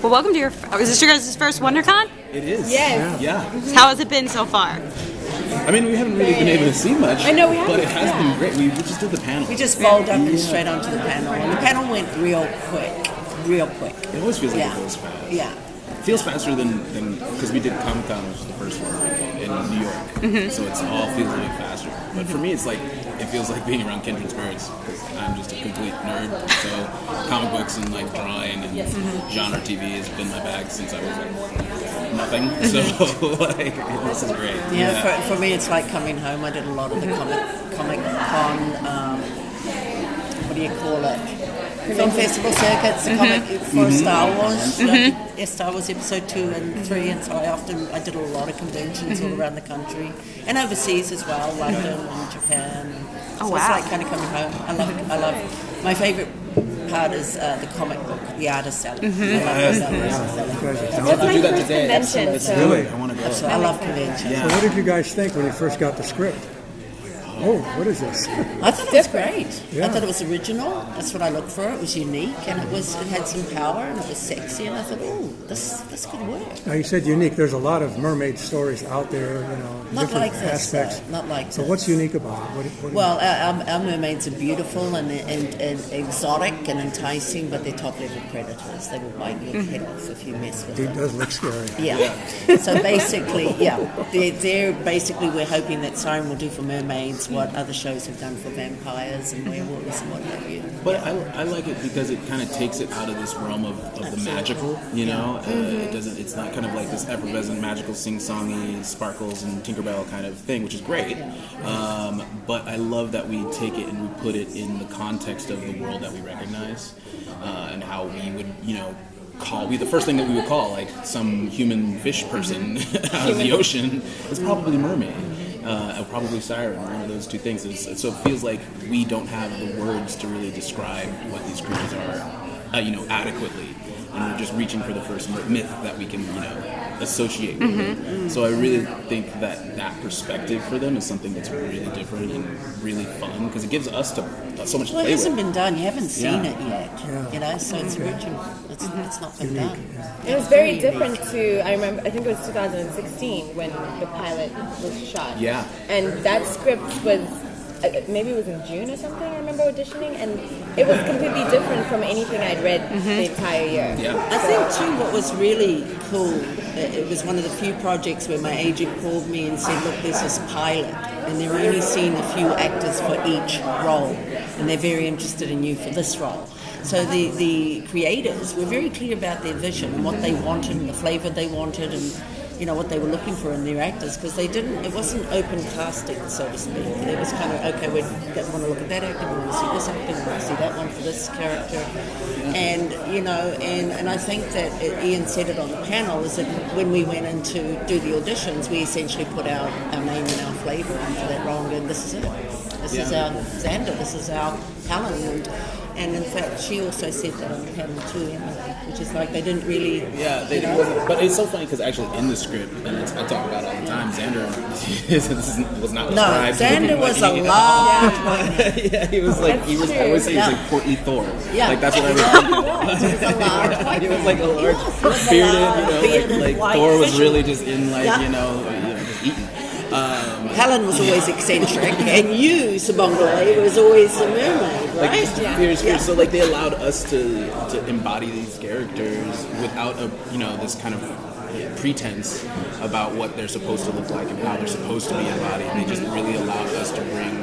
Well, welcome to your. Is this your guys' first WonderCon? It is. Yes. Yeah. How has it been so far? I mean, we haven't really been able to see much. I know we haven't. But it has been great. We just did the panel. We just rolled up and straight onto the panel. And the panel went real quick. Real quick. It always feels like it goes fast. Yeah. It feels faster than because we did Comic-Con, which was the first one in New York. So it's all feels a bit faster. But for me, it's like it feels like being around kindred spirits because I'm just a complete nerd. So comic books and like drawing and genre TV has been my bag since I was like nothing. So like this is great. Yeah. For me, it's like coming home. I did a lot of the Comic-Con. What do you call it? Film festival circuits, comic for Star Wars, Star Wars Episode 2 and 3, and so I did a lot of conventions all around the country and overseas as well, London and Japan. Oh, so wow. it's like kind of coming home. I love. My favorite part is the comic book, the artist selling. I love That's to my do that first today. convention. It's So really, I want to go. Absolutely. I love conventions. Yeah. So what did you guys think when you first got the script? Oh, what is this? I thought it was great. Yeah. I thought it was original. That's what I looked for. It was unique, and it had some power, and it was sexy. And I thought, oh, this could work. Now you said unique. There's a lot of mermaid stories out there, Not different like this. aspects. Not like So this. what's unique about it? What Well, our mermaids are beautiful and exotic and enticing, but they're top-level predators. They will bite your head off if you mess with it them. does look scary. Yeah. So basically, they're basically we're hoping that Siren will do for mermaids what other shows have done for vampires and werewolves and what have you. But I like it because it kind of takes it out of this realm of the magical, you know? It doesn't. It's not kind of like this effervescent, magical, sing-songy, sparkles and Tinkerbell kind of thing, which is great. But I love that we take it and we put it in the context of the world that we recognize and how we would, the first thing that we would call like some human fish person out of the ocean is probably mermaid. Probably Siren, one of those two things. So it feels like we don't have the words to really describe what these creatures are, adequately, and we're just reaching for the first myth that we can, associate with it. So I really think that perspective for them is something that's really different and really fun because it gives us so much to Well, it play hasn't with. been done. You haven't seen it yet. Yeah. So it's original. It's not been done. it was very different to, I think it was 2016 when the pilot was shot. Yeah. And that script was, maybe it was in June or something, I remember auditioning, and it was completely different from anything I'd read the entire year. Yeah. I think too what was really cool, it was one of the few projects where my agent called me and said, look, there's this pilot and they're only seeing a few actors for each role and they're very interested in you for this role. So the creators were very clear about their vision and what they wanted and the flavour they wanted and what they were looking for in their actors because it wasn't open casting, so to speak. It was kind of, okay, we want to look at that actor, we want to see this actor, we want to see that one for this character. And, and I think that Ian said it on the panel, is that when we went in to do the auditions, we essentially put our name and our flavour into that role and this is it. This is our Xander, this is our Helen. And in fact, she also said that on the panel too, Emily, which is like they didn't really. Yeah, they wasn't. But it's so funny because actually in the script, and I talk about it all the time, Xander was not described. No, Xander was a lot. Yeah, he was like I always say he was like portly Thor. Yeah, like that's what I was. He was like a large bearded, like Thor was really just in like just eating. Helen was always eccentric, and you, Sibongile, was always a mermaid, right? Like, fierce. So like they allowed us to embody these characters without this kind of pretense about what they're supposed to look like and how they're supposed to be embodied. They just really allowed us to bring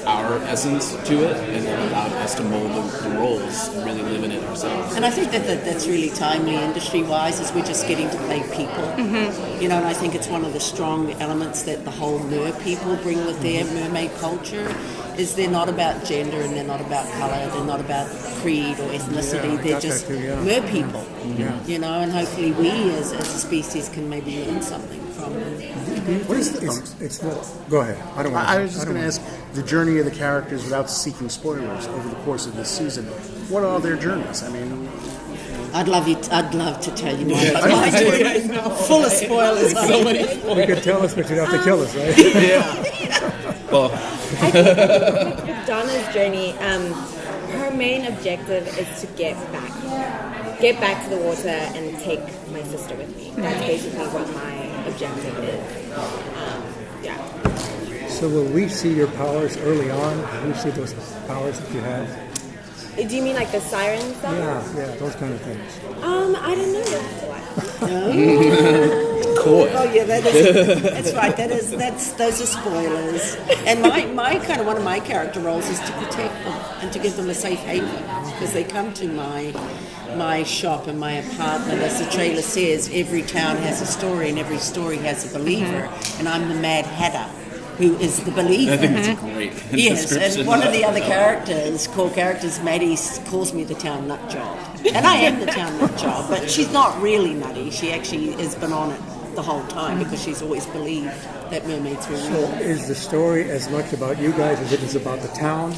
our essence to it and then allowed us to mold the roles and really live in it ourselves. And I think that's really timely industry-wise, is we're just getting to play people. And I think it's one of the strong elements that the whole mer people bring with their mermaid culture, is they're not about gender and they're not about colour, they're not about creed or ethnicity, they're just mer people. And hopefully we as a species can maybe learn something from them. What is Go ahead. I was just going to ask the journey of the characters without seeking spoilers over the course of this season. What are their journeys? I mean, I'd love to tell you more, but my journey full of spoilers. So many spoilers. You could tell us, but you'd have to kill us, right? Yeah. Well, I think with Donna's journey, her main objective is to get back home. get back to the water and take my sister with me. That's basically what my objective is. Yeah. So will we see your powers early on? Will we see those powers that you have? Do you mean like the siren stuff? Yeah, those kind of things. I don't know. You'll have to watch. Cool. Oh yeah, that's right. Those are spoilers. And my kind of one of my character roles is to protect them and to give them a safe haven because they come to my shop and my apartment. As the trailer says, every town has a story and every story has a believer, and I'm the Mad Hatter, who is the believer. I think it's a great Yes, description. and one of the other core characters, Maddie, calls me the town nut job. And I am the town nut job, but she's not really nutty. She actually has been on it the whole time because she's always believed that mermaids were real. So is the story as much about you guys as it is about the town?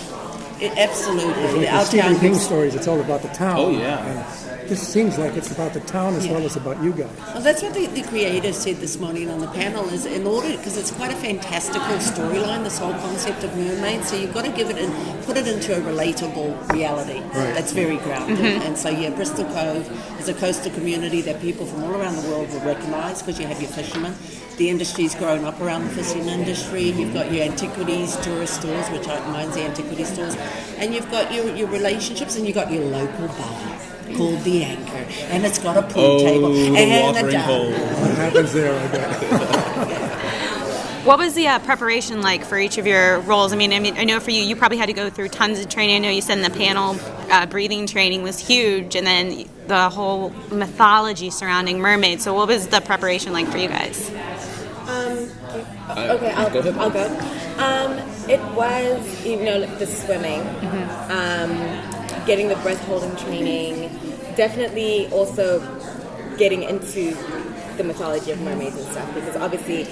Absolutely. Like Our the Stephen town King stories, it's all about the town. Oh, yeah. And this seems like it's about the town as well as about you guys. Well, that's what the creator said this morning on the panel, is in order, because it's quite a fantastical storyline, this whole concept of mermaids, so you've got to give it put it into a relatable reality that's very grounded. And so, Bristol Cove is a coastal community that people from all around the world will recognise because you have your fishermen. The industry's grown up around the fishing industry. You've got your antiquities tourist stores, which mine's the antiquity stores, and you've got your relationships, and you've got your local bar called The Anchor, and it's got a pool table and a watering hole. What happens there, I bet? What was the preparation like for each of your roles? I mean, I know for you, you probably had to go through tons of training. I know you said in the panel, breathing training was huge, and then the whole mythology surrounding mermaids. So what was the preparation like for you guys? Okay, I'll go. It was, like the swimming, getting the breath holding training, definitely also getting into the mythology of mermaids and stuff, because obviously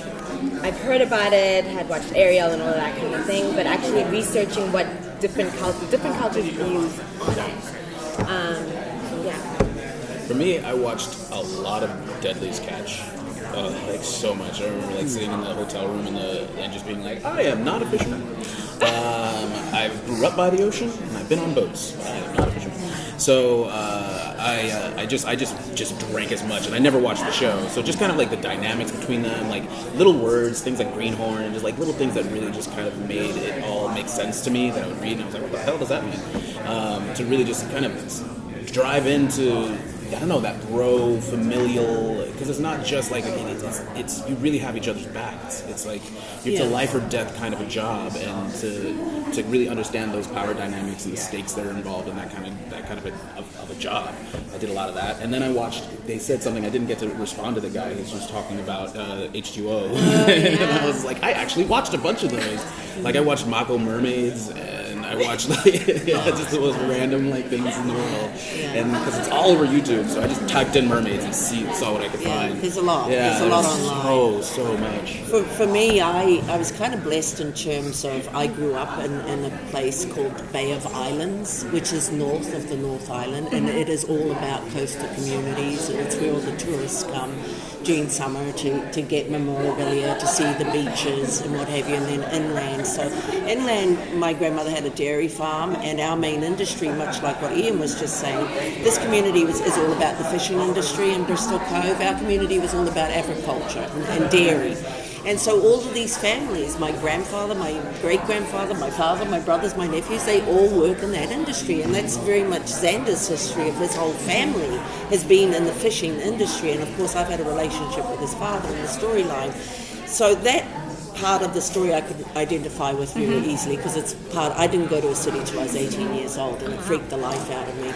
I've heard about it, had watched Ariel and all of that kind of thing, but actually researching what different cultures views on it. For me, I watched a lot of Deadliest Catch. So much. I remember sitting in the hotel room and just being like, I am not a fisherman. I grew up by the ocean and I've been on boats, but I am not a fisherman. So I just drank as much, and I never watched the show. So just kind of the dynamics between them, little words, things like greenhorn, and just little things that really just kind of made it all make sense to me that I would read, and I was like, what the hell does that mean? To really just kind of drive into, I don't know, that bro familial, because it's not just it's you really have each other's backs. It's it's a life or death kind of a job, and to really understand those power dynamics and the stakes that are involved in that kind of a job. I did a lot of that, and then I watched. They said something, I didn't get to respond to the guy who's just talking about H2O, and I was like, I actually watched a bunch of those. I watched Mako Mermaids. I watched just the most random things in the world, and because it's all over YouTube, so I just typed in mermaids and saw what I could find. There's a lot. Yeah, there's a lot online. So much. For me, I was kind of blessed in terms of I grew up in a place called Bay of Islands, which is north of the North Island, and it is all about coastal communities, and it's where all the tourists come during summer to get memorabilia, to see the beaches and what have you, and then inland. So inland, my grandmother had a dairy farm, and our main industry, much like what Ian was just saying, this community is all about the fishing industry in Bristol Cove. Our community was all about agriculture and dairy. And so all of these families, my grandfather, my great-grandfather, my father, my brothers, my nephews, they all work in that industry. And that's very much Xander's history of his whole family has been in the fishing industry. And of course, I've had a relationship with his father in the storyline. So that part of the story I could identify with very easily, because it's I didn't go to a city till I was 18 years old, and it freaked the life out of me.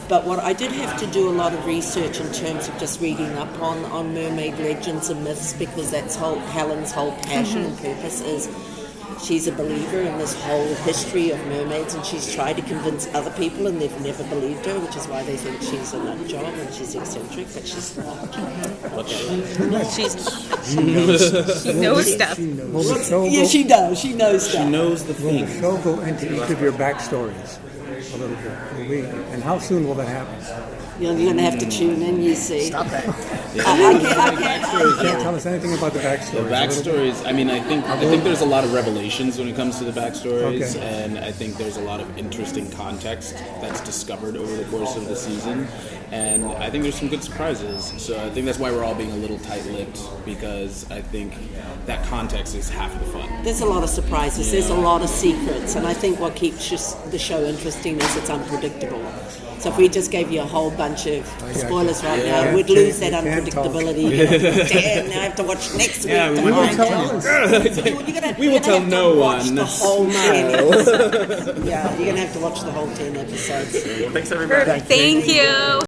But what I did have to do a lot of research in terms of just reading up on mermaid legends and myths, because that's Helen's whole passion and purpose is she's a believer in this whole history of mermaids, and she's tried to convince other people, and they've never believed her, which is why they think she's a nut job and she's eccentric, but she's not. She knows stuff. She does. She knows stuff. She knows the Will thing. the show go into each of your backstories a little bit? And how soon will that happen? You're going to have to tune in, you see. Stop that. I can't. Can't tell us anything about the backstory. The backstories. I mean, I think there's a lot of revelations when it comes to the backstories, Okay. and I think there's a lot of interesting context that's discovered over the course of the season, and I think there's some good surprises. So I think that's why we're all being a little tight-lipped, because I think that context is half the fun. There's a lot of surprises. There's a lot of secrets, and I think what keeps the show interesting is it's unpredictable. So if we just gave you a whole bunch of spoilers right now, we'd lose that unpredictability. Damn, now I have to watch next week. Yeah, to we find will out. We will tell no one. The whole 10 episodes. Yeah, you're going to have to watch the whole 10 episodes. Thanks, everybody. Thank you.